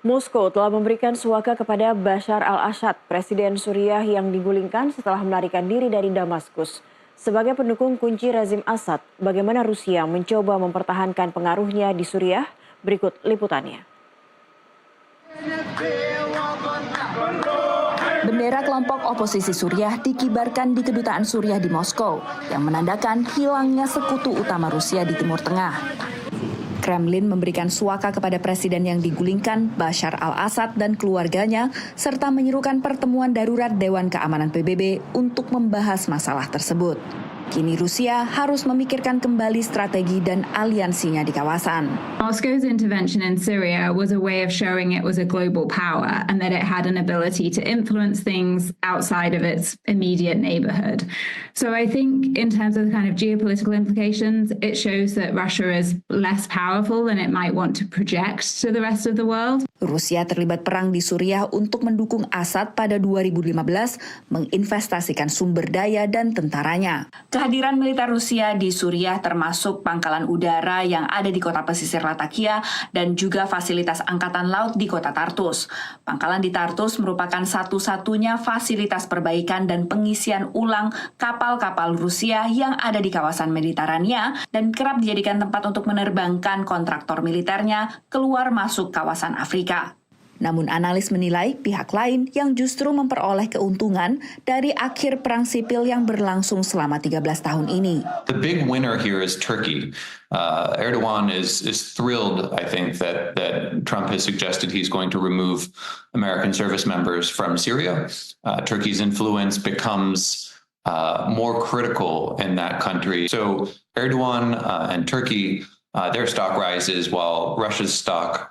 Moskow telah memberikan suaka kepada Bashar al-Assad, Presiden Suriah yang digulingkan setelah melarikan diri dari Damaskus. Sebagai pendukung kunci rezim Assad, bagaimana Rusia mencoba mempertahankan pengaruhnya di Suriah? Berikut liputannya. Bendera kelompok oposisi Suriah dikibarkan di kedutaan Suriah di Moskow, yang menandakan hilangnya sekutu utama Rusia di Timur Tengah. Kremlin memberikan suaka kepada presiden yang digulingkan, Bashar al-Assad dan keluarganya, serta menyerukan pertemuan darurat Dewan Keamanan PBB untuk membahas masalah tersebut. Kini Rusia harus memikirkan kembali strategi dan aliansinya di kawasan. Moscow's intervention in Syria was a way of showing it was a global power and that it had an ability to influence things outside of its immediate neighborhood. So I think in terms of the kind of geopolitical implications, it shows that Russia is less powerful than it might want to project to the rest of the world. Rusia terlibat perang di Suriah untuk mendukung Assad pada 2015, menginvestasikan sumber daya dan tentaranya. Kehadiran militer Rusia di Suriah termasuk pangkalan udara yang ada di kota pesisir Latakia dan juga fasilitas angkatan laut di kota Tartus. Pangkalan di Tartus merupakan satu-satunya fasilitas perbaikan dan pengisian ulang kapal-kapal Rusia yang ada di kawasan Mediterania dan kerap dijadikan tempat untuk menerbangkan kontraktor militernya keluar masuk kawasan Afrika. Namun analis menilai pihak lain yang justru memperoleh keuntungan dari akhir perang sipil yang berlangsung selama 13 tahun ini. The big winner here is Turkey. Erdogan is thrilled, I think, that Trump has suggested he's going to remove American service members from Syria. Turkey's influence becomes more critical in that country. So Erdogan and Turkey, their stock rises while Russia's stock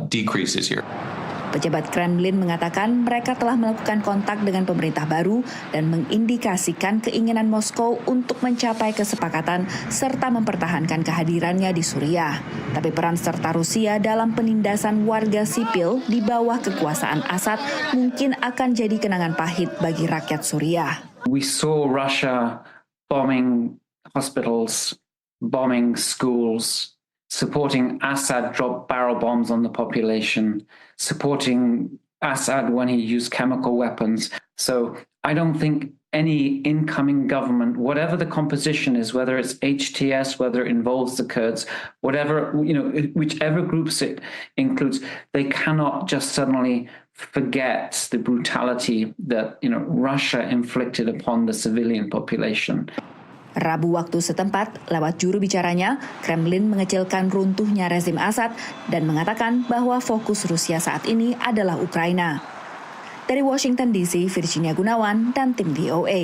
decreases here. Pejabat Kremlin mengatakan mereka telah melakukan kontak dengan pemerintah baru dan mengindikasikan keinginan Moskow untuk mencapai kesepakatan serta mempertahankan kehadirannya di Suriah. Tapi peran serta Rusia dalam penindasan warga sipil di bawah kekuasaan Assad mungkin akan jadi kenangan pahit bagi rakyat Suriah. We saw Russia bombing hospitals, bombing schools, supporting Assad drop barrel bombs on the population, supporting Assad when he used chemical weapons. So I don't think any incoming government, whatever the composition is, whether it's HTS, whether it involves the Kurds, whatever, whichever groups it includes, they cannot just suddenly forget the brutality that, Russia inflicted upon the civilian population. Rabu waktu setempat, lewat juru bicaranya, Kremlin mengecilkan runtuhnya rezim Assad dan mengatakan bahwa fokus Rusia saat ini adalah Ukraina. Dari Washington DC, Virginia Gunawan dan tim VOA.